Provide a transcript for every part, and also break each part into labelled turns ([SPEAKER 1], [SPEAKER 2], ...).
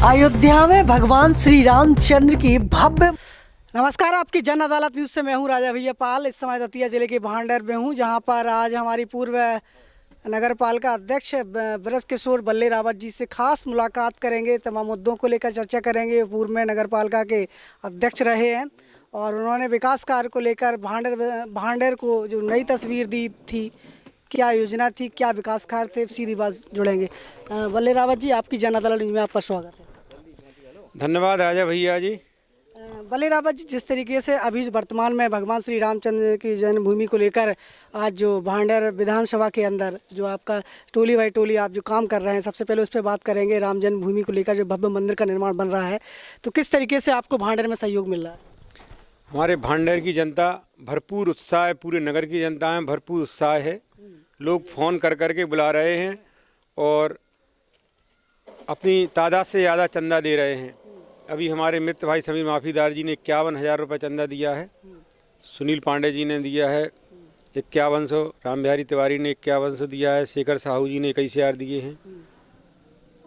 [SPEAKER 1] अयोध्या में भगवान श्री रामचंद्र की भव्य। नमस्कार, आपकी जन अदालत न्यूज़ से मैं हूं राजा भैया पाल। इस समय दतिया जिले के भांडेर में हूं, जहां पर आज हमारी पूर्व नगर पालिका अध्यक्ष ब्रजकिशोर बल्ले रावत जी से खास मुलाकात करेंगे। तमाम मुद्दों को लेकर चर्चा करेंगे। पूर्व में नगर पालिका के अध्यक्ष रहे हैं और उन्होंने विकास कार्य को लेकर भांडेर को जो नई तस्वीर दी थी, क्या योजना थी, क्या विकास कार्य थे, सीधी बात जुड़ेंगे। बल्ले रावत जी, आपकी जन अदालत न्यूज़ में आपका स्वागत है।
[SPEAKER 2] धन्यवाद राजा भैया जी।
[SPEAKER 1] बल्ले रावत जी, जिस तरीके से अभी वर्तमान में भगवान श्री रामचंद्र की जन्मभूमि को लेकर आज जो भांडेर विधानसभा के अंदर जो आपका टोली बाई टोली आप जो काम कर रहे हैं, सबसे पहले उस पर बात करेंगे। राम जन्मभूमि को लेकर जो भव्य मंदिर का निर्माण बन रहा है, तो किस तरीके से आपको भांडेर में सहयोग मिल रहा है?
[SPEAKER 2] हमारे भांडेर की जनता भरपूर उत्साह है, पूरे नगर की जनता में भरपूर उत्साह है। लोग फ़ोन कर करके बुला रहे हैं और अपनी तादाद से ज़्यादा चंदा दे रहे हैं। अभी हमारे मित्र भाई समीर माफीदार जी ने 51,000 रुपये चंदा दिया है, सुनील पांडे जी ने दिया है 5100, राम बिहारी तिवारी ने 5100 दिया है, शेखर साहू जी ने 21,000 दिए हैं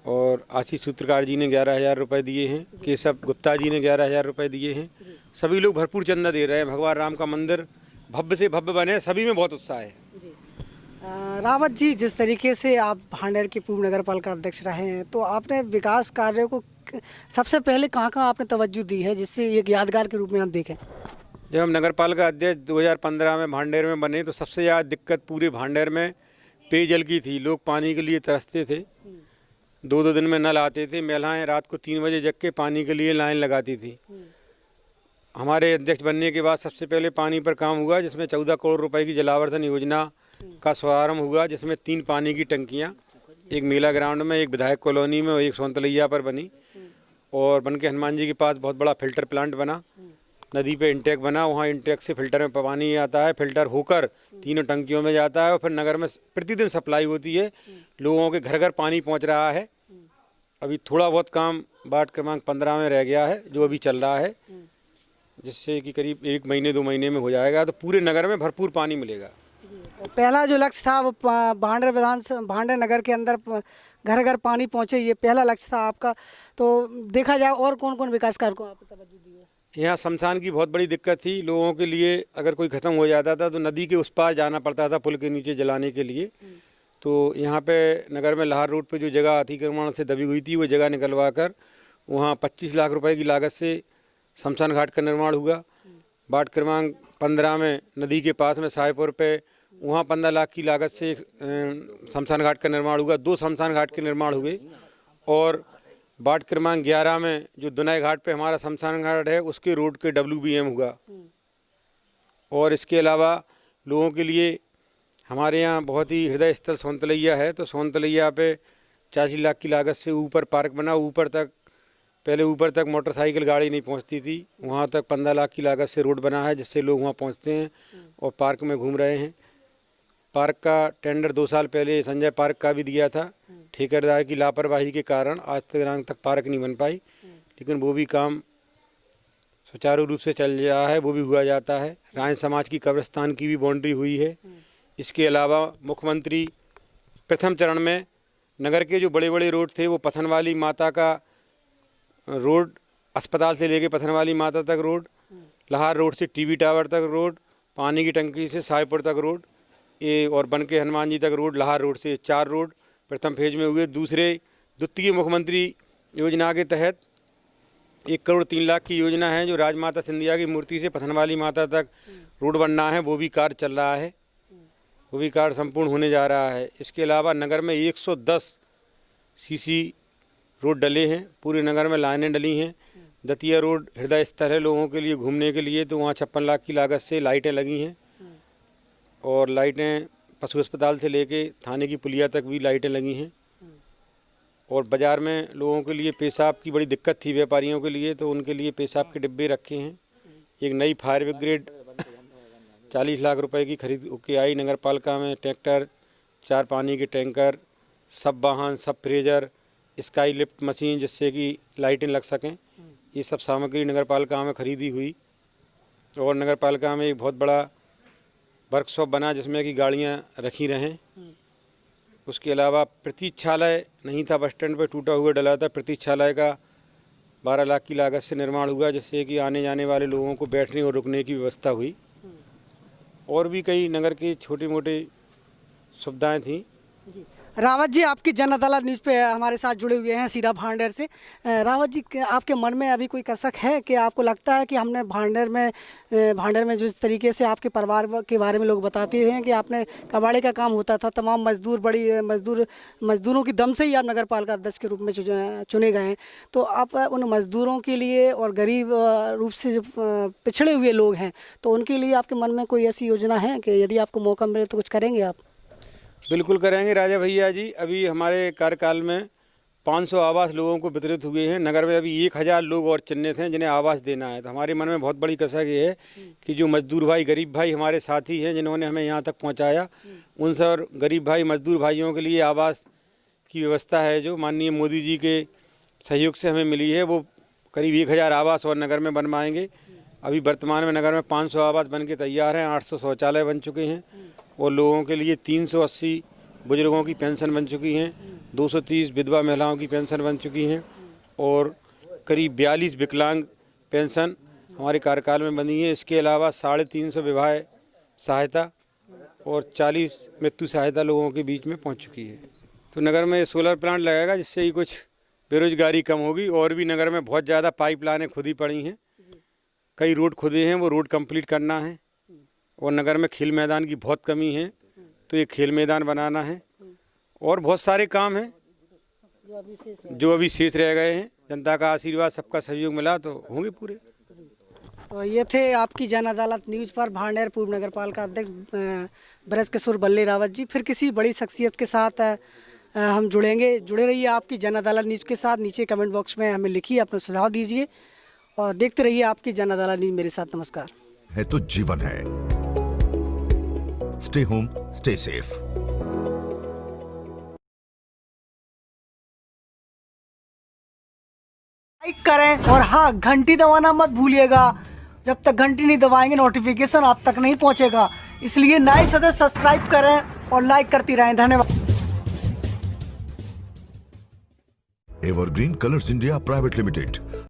[SPEAKER 2] और आशीष सूत्रकार जी ने 11,000 रुपये दिए हैं, केशव गुप्ता जी ने 11,000 रुपये दिए हैं। सभी लोग भरपूर चंदा दे रहे हैं। भगवान राम का मंदिर भव्य से भव्य बने, सभी में बहुत उत्साह है।
[SPEAKER 1] रावत जी, जिस तरीके से आप भांडेर के पूर्व नगर पालिका अध्यक्ष रहे हैं, तो आपने विकास कार्यों को सबसे पहले कहाँ आपने तवज्जो दी है, जिससे एक यादगार के रूप में आप देखें?
[SPEAKER 2] जब हम नगर पालिका अध्यक्ष 2015 में भांडेर में बने, तो सबसे ज़्यादा दिक्कत पूरे भांडेर में पेयजल की थी। लोग पानी के लिए तरसते थे, 2-2 दिन में नल आते थे। महिलाएं रात को 3 बजे जग के पानी के लिए लाइन लगाती थी। हमारे अध्यक्ष बनने के बाद सबसे पहले पानी पर काम हुआ, जिसमें 14 करोड़ रुपए की जलावर्धन योजना का शुभारंभ हुआ, जिसमें 3 पानी की टंकियां, एक मेला ग्राउंड में, एक विधायक कॉलोनी में और एक सोनतलैया पर बनी। और बन के हनुमान जी के पास बहुत बड़ा फिल्टर प्लांट बना, नदी पे इंटेक बना, वहाँ इंटेक से फिल्टर में पानी आता है, फिल्टर होकर 3 टंकियों में जाता है और फिर नगर में प्रतिदिन सप्लाई होती है। लोगों के घर घर पानी पहुँच रहा है। अभी थोड़ा बहुत काम वार्ड क्रमांक 15 में रह गया है, जो अभी चल रहा है, जिससे कि करीब 1 महीने 2 महीने में हो जाएगा, तो पूरे नगर में भरपूर पानी मिलेगा।
[SPEAKER 1] पहला जो लक्ष्य था वो भांडेर नगर के अंदर घर घर पानी पहुंचे, ये पहला लक्ष्य था आपका। तो देखा जाए और कौन कौन विकास कार्य को आपने तवज्जो दी है?
[SPEAKER 2] यहाँ शमशान की बहुत बड़ी दिक्कत थी लोगों के लिए। अगर कोई ख़त्म हो जाता था तो नदी के उस पार जाना पड़ता था पुल के नीचे जलाने के लिए। तो यहाँ पे नगर में लाहौर रोड पे जो जगह अतिक्रमण से दबी हुई थी, वो जगह निकलवा कर वहाँ 25 लाख रुपए की लागत से शमशान घाट का निर्माण हुआ। वार्ड क्रमांक 15 में नदी के पास में साहेपुर पे, वहाँ 15 लाख की लागत से शमशान घाट का निर्माण हुआ। 2 शमशान घाट के निर्माण हुए। और वार्ड क्रमांक 11 में जो दुनाई घाट पे हमारा शमशान घाट है, उसके रोड के WBM हुआ। और इसके अलावा लोगों के लिए हमारे यहाँ बहुत ही हृदय स्थल सोनतलैया है, तो सोनतलैया पे 40 लाख की लागत से ऊपर पार्क बना। पहले ऊपर तक मोटरसाइकिल गाड़ी नहीं पहुँचती थी, वहाँ तक 15 लाख की लागत से रोड बना है, जिससे लोग वहाँ पहुँचते हैं और पार्क में घूम रहे हैं। पार्क का टेंडर 2 साल पहले संजय पार्क का भी दिया था। ठेकेदार की लापरवाही के कारण आज तक पार्क नहीं बन पाई, लेकिन वो भी काम सुचारू रूप से चल रहा है, वो भी हुआ जाता है। राय समाज की कब्रिस्तान की भी बाउंड्री हुई है। इसके अलावा मुख्यमंत्री प्रथम चरण में नगर के जो बड़े बड़े रोड थे, वो पथनवाली माता का रोड, अस्पताल से लेके पथनवाली माता तक रोड, लाहौर रोड से टीवी टावर तक रोड, पानी की टंकी से साहेपुर तक रोड, और बन के हनुमान जी तक रोड, लाहौर रोड से 4 रोड प्रथम फेज में हुए। द्वितीय मुख्यमंत्री योजना के तहत 1 करोड़ 3 लाख की योजना है, जो राजमाता सिंधिया की मूर्ति से पथनवाली माता तक रोड बनना है, वो भी कार्य चल रहा है, वो भी कार्य संपूर्ण होने जा रहा है। इसके अलावा नगर में 110 CC रोड डले हैं, पूरे नगर में लाइनें डली हैं। दतिया रोड हृदय स्थल है लोगों के लिए घूमने के लिए, तो वहाँ 56 लाख की लागत से लाइटें लगी हैं। और लाइटें पशु अस्पताल से लेके थाने की पुलिया तक भी लाइटें लगी हैं। और बाज़ार में लोगों के लिए पेशाब की बड़ी दिक्कत थी व्यापारियों के लिए, तो उनके लिए पेशाब के डिब्बे रखे हैं। एक नई फायर ब्रिगेड 40 लाख रुपए की खरीद के आई नगर पालिका में। ट्रैक्टर, 4 पानी के टैंकर, सब वाहन, सब फ्रेजर, स्काई लिफ्ट मशीन, जिससे कि लाइटें लग सकें, ये सब सामग्री नगर पालिका में खरीदी हुई। और नगर पालिका में एक बहुत बड़ा वर्कशॉप बना, जिसमें कि गाड़ियाँ रखी रहें। उसके अलावा प्रतीक्षालय नहीं था, बस स्टैंड पर टूटा हुआ डला था, प्रतीक्षालय का 12 लाख की लागत से निर्माण हुआ, जिससे कि आने जाने वाले लोगों को बैठने और रुकने की व्यवस्था हुई। और भी कई नगर के छोटे मोटे सुविधाएं थी।
[SPEAKER 1] रावत जी, आपकी जन अदालत न्यूज़ पे हमारे साथ जुड़े हुए हैं सीधा भांडेर से। रावत जी, आपके मन में अभी कोई कसक है कि आपको लगता है कि हमने भांडेर में जिस तरीके से आपके परिवार के बारे में लोग बताते हैं कि आपने कबाड़े का काम होता था, तमाम मजदूरों की दम से ही आप नगर पालिका अध्यक्ष के रूप में चुने गए हैं, तो आप उन मजदूरों के लिए और गरीब रूप से जो पिछड़े हुए लोग हैं, तो उनके लिए आपके मन में कोई ऐसी योजना है कि यदि आपको मौका मिले तो कुछ करेंगे आप?
[SPEAKER 2] बिल्कुल करेंगे राजा भैया जी। अभी हमारे कार्यकाल में 500 आवास लोगों को वितरित हुए हैं। नगर में अभी 1000 लोग और चिन्हित हैं जिन्हें आवास देना है। तो हमारे मन में बहुत बड़ी कसक ये है कि जो मजदूर भाई, गरीब भाई हमारे साथी हैं जिन्होंने हमें यहाँ तक पहुँचाया, उन सब गरीब भाई, मजदूर भाइयों के लिए आवास की व्यवस्था है जो माननीय मोदी जी के सहयोग से हमें मिली है, वो करीब 1000 आवास और नगर में बनवाएंगे। अभी वर्तमान में नगर में 500 आवास बन के तैयार हैं, 800 शौचालय बन चुके हैं और लोगों के लिए 380 बुजुर्गों की पेंशन बन चुकी हैं, 230 विधवा महिलाओं की पेंशन बन चुकी हैं और करीब 42 विकलांग पेंशन हमारे कार्यकाल में बनी है। इसके अलावा 350 विवाह सहायता और 40 मृत्यु सहायता लोगों के बीच में पहुंच चुकी है। तो नगर में सोलर प्लांट लगेगा जिससे ही कुछ बेरोजगारी कम होगी। और भी नगर में बहुत ज़्यादा पाइपलाइनें खुदी पड़ी हैं, कई रोड खुदे हैं, वो रोड कंप्लीट करना है। और नगर में खेल मैदान की बहुत कमी है, तो ये खेल मैदान बनाना है। और बहुत सारे काम हैं जो अभी शेष रह गए हैं। जनता का आशीर्वाद, सबका सहयोग मिला तो होंगे पूरे।
[SPEAKER 1] तो ये थे आपकी जन अदालत न्यूज़ पर भांडेर पूर्व नगर पालिका अध्यक्ष ब्रजकिशोर बल्ले रावत जी। फिर किसी बड़ी शख्सियत के साथ हम जुड़े रहिए आपकी जन अदालत न्यूज़ के साथ। नीचे कमेंट बॉक्स में हमें लिखिए, अपने सुझाव दीजिए और देखते रहिए आपकी जन अदालत न्यूज़ मेरे साथ। नमस्कार।
[SPEAKER 3] है तो जीवन है। Stay home, stay safe.
[SPEAKER 1] Like करें और हाँ, घंटी दबाना मत भूलिएगा। जब तक घंटी नहीं दबाएंगे नोटिफिकेशन आप तक नहीं पहुंचेगा। इसलिए नए सदस्य सब्सक्राइब करें और लाइक करती रहें। धन्यवाद।
[SPEAKER 3] Evergreen colours India private limited.